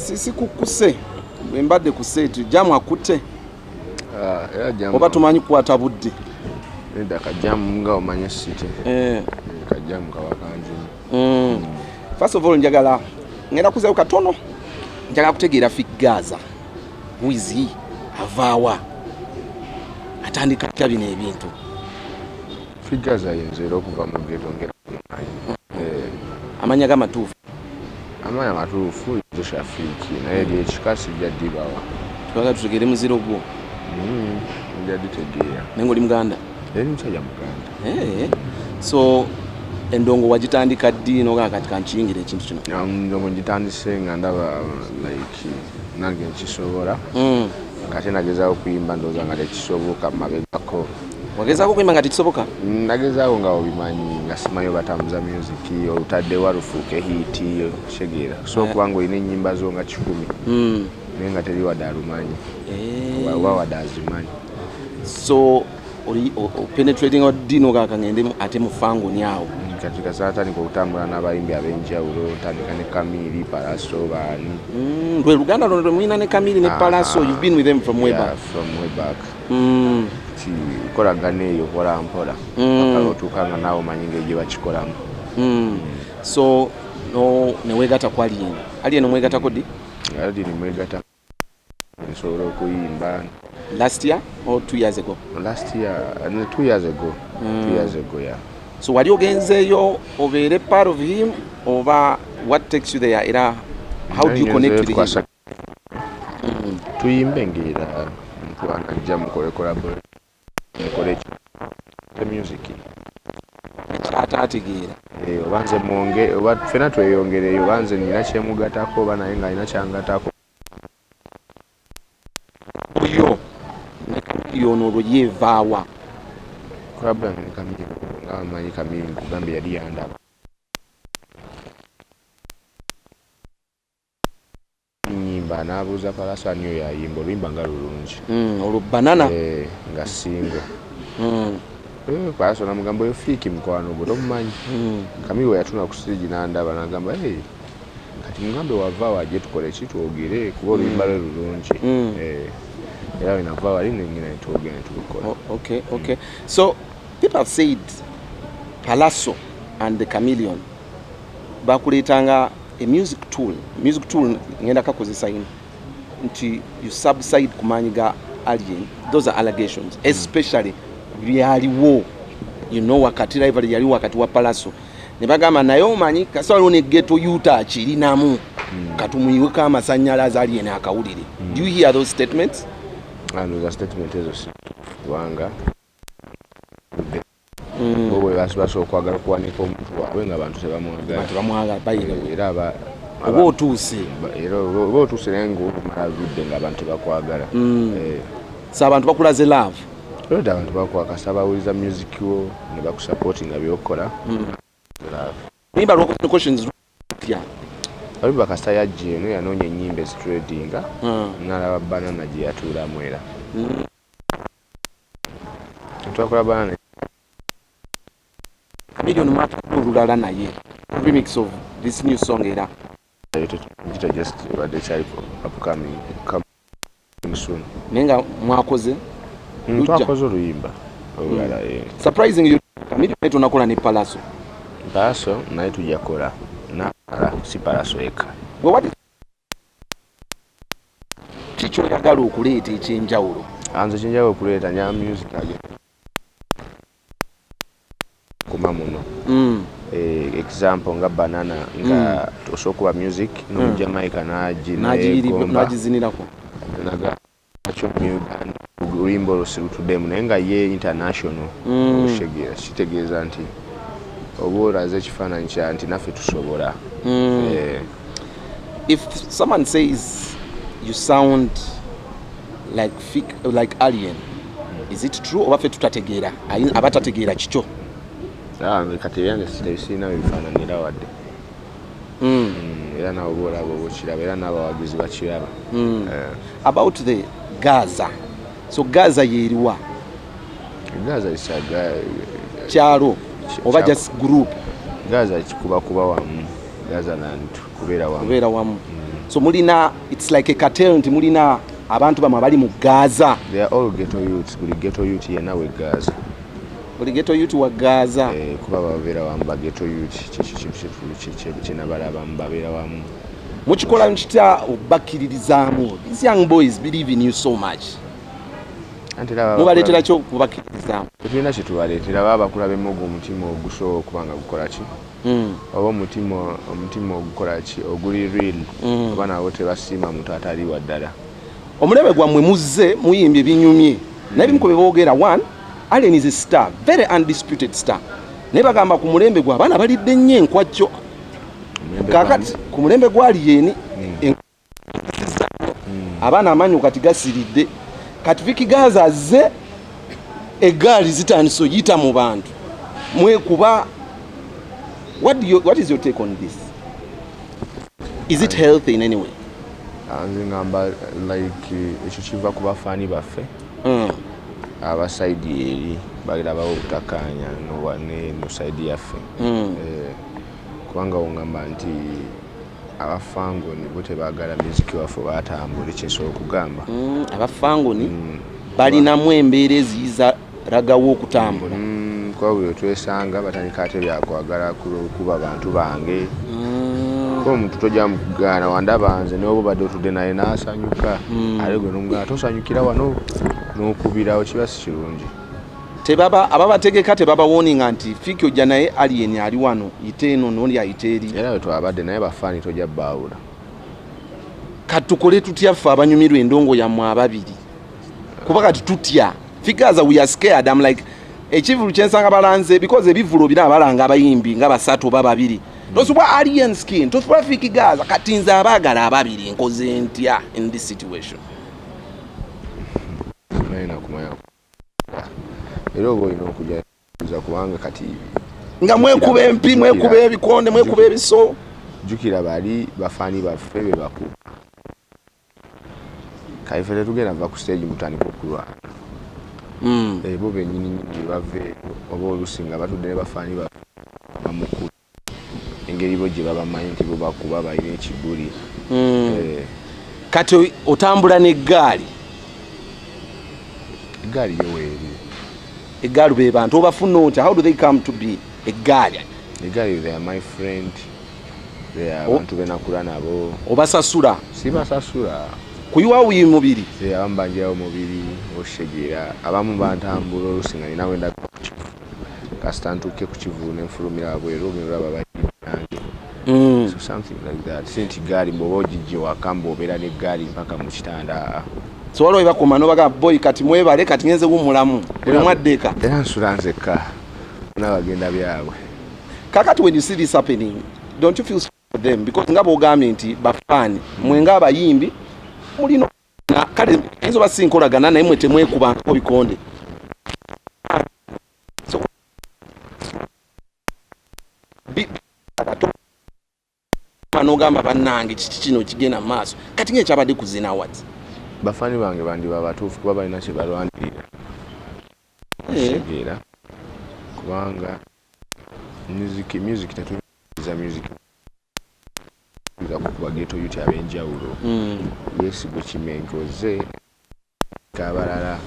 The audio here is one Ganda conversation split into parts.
Si kukuse embadde ku set jamu akute oba tumanyi kukwata budde nda kajamu nga omanye site kajamu kawakanzi first of all njagala ngenda kuzeewo katono njagala kutegeera Fik Gaza wizi avaawa atandika atya bino ebintu Fik Gaza yinzira okuva mu ghetto ngera amanya gamatuufu amanya matuufu Joshua Fiki naye ekikasi jaddibawa twaga tutegeere muziro gwo njaditegeera naye ng'oli muganda eri musajja muganda so endongo wagitandika ddi nogaa kati kankiyingira ekintu kino ndongo ngitandise nga ndaba like nange nkisobola kati nagezaako kuyimba ndowooza nga tekisoboka mabegako wagezaako kuyimba nga tekisoboka nagezaako nga obimanyi nga simanyi obatambuza musiki olutaddewa lufuuke hiiti kitegeera so kubanga olina ennyimba zo nga 10 naye nga teri wadde alumanyi wa wadde azimanyi so oli penetrating dino kaka ngende ate mufangoni awo kati kasatandika okutambula n'abayimbi ab'enjawulo ntandika ne Kamili Palaso baani lwe Luganda lwe mulina ne Kamili ne Palaso you've been with them from way back kolagana eyo mpola mpola paka otuuka nga naawe omanyi engeri gye bakikolamu so neweegata ku Alien omwegatako ddi Alien mwegata nsobola okuyimba last year or 2 years ago? Last year, 2 years ago. 2 years ago, yeah. So wali ogenzeyo obeere part of him oba what takes you there era how do you connect with him? Tuyimbe ngira mutwana jja mukole collabo mukole the music ategeera obanze mwonge oba fena tweyongereyo banze nina kyemugatako oba naye nga alina kyangatako yono olwo yeevaawa collabo yange ne Kamili nga amanyi Kamili nkugambye yali yandaba nyimba n'abuuza Palaso aniyo yayimba oluyimba nga lulungi olwo banana nga singo Palaso namugamba oyo Fiki mukwano gwo tomumanyi Kamili we yatuna ku stage n'andaba n'agamba kati mugambe wava wajje tukole ki twogere kuba oluyimba lwe lulungi era inava wali nengina netwogere tukola. Okay. So people have said Palaso and the Chameleon bakuletanga a music tool ngenda kakozesa ino nti you subside kumanyiga Alien. Those are allegations, especially byaliwo wakati rival yali wakati wa Palaso ne bagamba naye omanyi kasawaliwo ne ghetto yuta akirinamu katumuyiweka amasanyalaze Alien akawulire. Do you hear those statements? Those statements ezo wanga bwe basi okwagala kuwanika omuntu waabwe nga abantu tebamwagala bayira era oba otuuse naye ng'omala ludde ng'abantu bakwagala so abantu bakulaze love olwedde abantu bakwakasa bawuliza music wo ne bakusapoti nga byokola nimba lwokuquestions Aliba kasita yajje eno yanoonya ennyimba ezitradinga n'alaba banana gye yatuulamu era twakola banana Chameleon mata olulala naye remix of this new song era kita just badde kyali upcoming soon nenga mwakoze twakoze oluyimba olulala surprising you Chameleon tunakola ne Palaso naye tujja kola si Palaso eka kikyo yagala okuleeta ekyenjawulo anze kyenjawulo okuleeta nya music kuma muno example nga banana nga osokuba music no Jamaica nagizinirako naga acho Uganda ulimbo lusirutudemu naye nga ye international oshegera kitegeeza nti obulaze ekifaananyi kya nti naffe tusobola. If someone says you sound like Alien, is it true oba ffe tutategeera abatategeera kikyo? Kati yange sirina bifaananira wadde era nawe obaolaba obukiraba era n'abawagizi bakiraba. About the Gaza, so Gaza yeeriwa? Gaza isaga kyalo oba just group? Gaza kikubakuba wamu Gaza land kubeera wamu so mulina it's like a cartel nti mulina abantu bamwe bali mu Gaza. They are all ghetto youths. Buli ghetto youth yena we Gaza. Buli ghetto youth wa Gaza. Kuba babeera wamu ba ghetto youth kina balaba babeera wamu. Mukikola nkitya obakiririzaamu. These young boys believe in you so much. Mubaleetera kyo kubakiririzaamu. Tulina kye tubaleetera baba kulabe mogo omutima ogusobola okubanga gukola ki. Oba omutima ogukola ki oguli real. Oba nawo tebasiima muntu atali wa ddala. Omulebe gwammwe muzze muyimbye binyumye. Naye bimu bye boogera one Allen is a star, very undisputed star. Naye bagamba ku mulembe gwa abaana balidde nnyo enkwajjo. Kakati ku mulembe gwali yeni abaana amanyu kati gasiridde. Kati Fik Gaza azze egaali zitandise oyita mu bantu. Mwekuba what is your take on this? Is it healthy in any way? Ngamba like ekyo kiva ku bafaani baffe abasaidi eri bagirabawo obutakkaanya no saidi yaffe kubanga ongamba nti abafangoni bo tebaagala muziki waffe batambula ekyensobola okugamba abafangoni balinamu embeera eziyiza ragawo okutambula kuba buli twesanga batandika ate byakwagala kuba bantu bange omuntu tojja mukugaana wandaba nze n'obo badde otudde naye n'asanyuka ate gwe n'omugana tosanyukira wano n'okubirawo kiba si kirungi. Ababategeka tebaba warninga nti Fik ojja naye alien ali wano ite eno n'oli ayite eri. Era bwe twabadde naye bafaani tojja baawula. Kati tukole tutya ffe abanyumirwa endongo yammwe ababiri kuba kati tutya Fik Gaza we are scared. I'm like ekivulu kyensanga balanze because ebivulo bina abalanga abayimbi nga basatu oba babiri. Tosubwa alien skin, tosubwa Fik Gaza kati nze abaagala ababiri nkoze ntya in this situation. Naina kumanya. Era oba olina okujja kubanga kati nga mwekuba empi mwekuba ebikonde mwekuba ebiso. Jukira bali bafaani baffe be baku. Kaife tetugenda va ku stage mutandika okulwana. Bo bennyini bave oba olusinga batudde ne bafaani bamukulu. Engeri bo gye babamanyi nti bo bakuba balina ekiguli. Kati otambula n'eggaali. Eggaali yoweeri. Eggaali be bantu obafuna otya? How do they come to be eggaali? Eggaali they are my friend. They are abantu benakula nabo. Obasasula? Sibasasula. Kuyiwa uyi mubiri? Abambanjira omubiri oshegera abamu bantambula olusinga nina wenda kastantuke ku kivulu n'enfulumira bweru omiraba bayange. So something like that. Senti gaali mboba ogijje wakamba obeera n'eggaali mpaka mu kitanda. So waliwo bakoma nobaga boy kati mwebale kati ngenze kumulamu buli mwaddeka. Era nsula nzekka n'abagenda byabwe. Kakati when you see this happening, don't you feel sorry for them? Because ngabo ogambye nti bafaani mwenga abayimbi mulino na kale enzo basinkolagana naye mwe temwekubangako bikonde. So manogamba bannange kino kigenda maaso kati ng'ekyabadde kuzina awards. Bafaani bange bandi babatuufu kuba balina kye balwanirira. Segera kubanga music tetuyiza music kuba ghetto youth ab'enjawulo. Yes gwe kimenkoze kabalala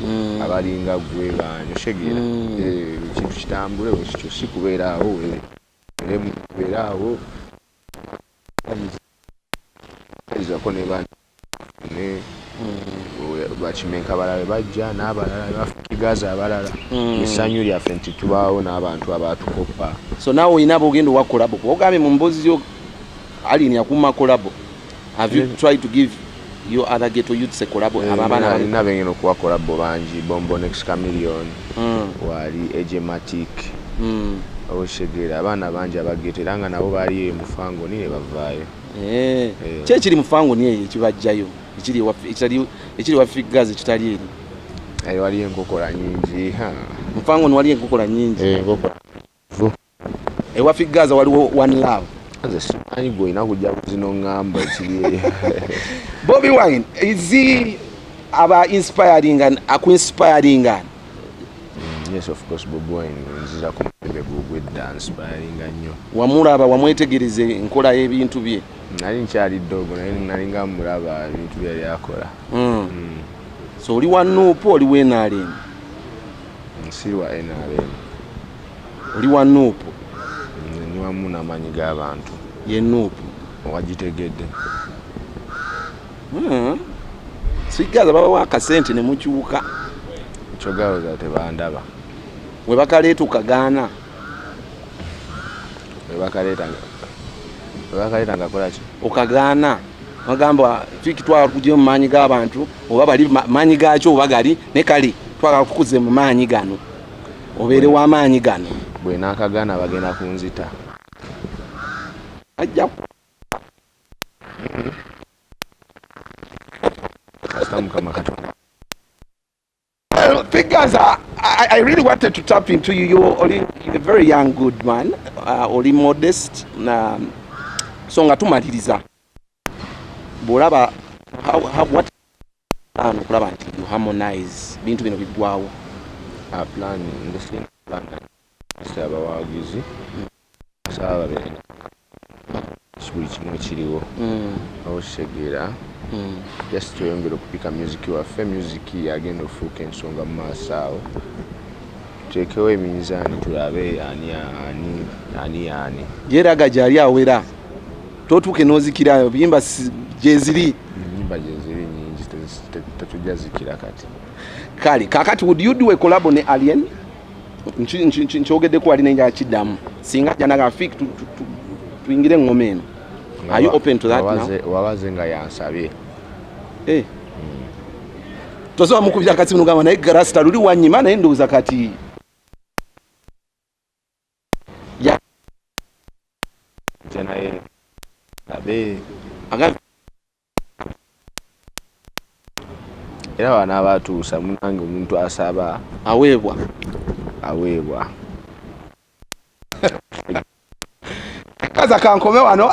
abalinga gwe banyo segera ekintu kitambule ekyo si kubeeraawo kubeeraawo ezako ne bani ne bakimenka abalala bajja n'abalala Fik Gaza abalala essanyu lyaffe nti tubaawo n'abantu abatukopa. So nawe olina bogenda wa collabo ogambye mu mbozi yo alini yakuma collabo. Have you tried to give your other ghetto youths a collabo? Abana balina bengeno kuwa collabo bangi Bombo Next Chameleon wali Ejematic oshegera abaana bangi abageteranga nabo bali mufango niye bavaayo. Kye kiri mufango niye ekibajjayo ekiri wa Fik Gaza kitali eri wali enkokola nyingi mufango ni wali enkokola nyingi enkokola ewa Fik Gaza waliwo one love. Ani gwe ina kujja kuzino ngamba ekiri Bobby Wine is he aba inspiring and aku inspiring? Yes, of course, Bobby Wine nziza ku mubebe gw'edda inspiringa nnyo. Wamulaba wamwetegereze enkola y'ebintu bye? Nali nkyali ddogo naye nalinga mulaba ebintu bye yakola. So oli wa Nuupu oli wa NRM? Nsi wa NRM. Oli wa Nuupu? Ni wamu n'amaanyi g'abantu. Ye Nuupu wagitegedde. Fik Gaza babawa akasente ne mukyuka. Kyogaloza tebandaba. We bakaleeta okagaana. We bakaleeta ngakola ki? Okagaana. Bagamba Fik twala kujja mu maanyi g'abantu oba bali maanyi gaakyo oba gali ne kali twala kukuze mu maanyi gano. Obeere wa maanyi gano. Bwe naakagaana bagenda kunzita. Ajja Fik Gaza, I really wanted to tap into you. You're a very young, good man. Oli modest. So nga tumaliriza. Bolaba, what kulaba nti you harmonize bintu bino bigwawo. Plan ndifina plan. Saba wagizi. Saba be. Buli kimu kiriwo. Oshegera. Just tuyongera okupika music waffe, music yagenda ofuuka ensonga mu maaso awo. Tuteekewo eminzaani tulabe ani. Yeraga gyali awera. Totuuke n'ozikira biyimba gyeziri. Ennyimba gyeziri nnyingi tetujja zikira kati. Kale, kakati would you do a collabo ne Alien? Nkyogeddeku alina enjakiddamu. Singa janaga Fik tuyingire ngoma eno. Are you open to that now? Wabaze nga yansabye. Tozoba mukubya kasimu ngamba naye Rasta luli wanyima naye ndowooza kati. Naye abe era wana abatuusa munange omuntu asaba aweebwa. Kaza kankome wano,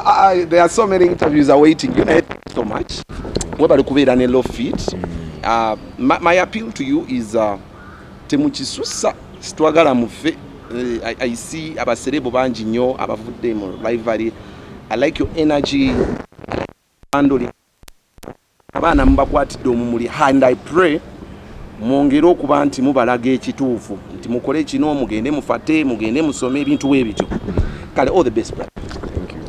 there are so many interviews awaiting you. So much. Webali kubeera ne low feet. My appeal to you is temukisusa sitwagala mufe. I see abaserebo bangi nnyo abavudde mu live. I like your energy. Handling. Abaana mubakwatidde omumuli, and I pray mwongere okuba nti mubalaga ekituufu nti mukole kino mugende mufate mugende musome ebintu webityo. Kale, all the best, brother. Thank you.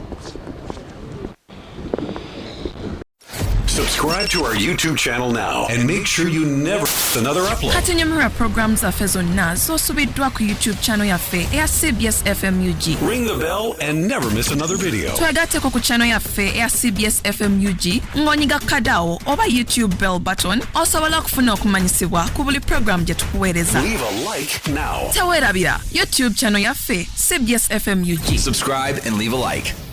Subscribe to our YouTube channel now and make sure you never miss another upload. Kati nyamira programs zaffe zonna z'osubiddwa ku YouTube channel yaffe eya CBS FM UG. Ring the bell and never miss another video. Twegatteko ku channel yaffe eya CBS FM UG ng'onyiga kadawo oba YouTube bell button osobola okufuna okumanyisibwa ku buli program gye tukuweereza. Leave a like now. Teweerabira YouTube channel yaffe CBS FM UG. Subscribe and leave a like.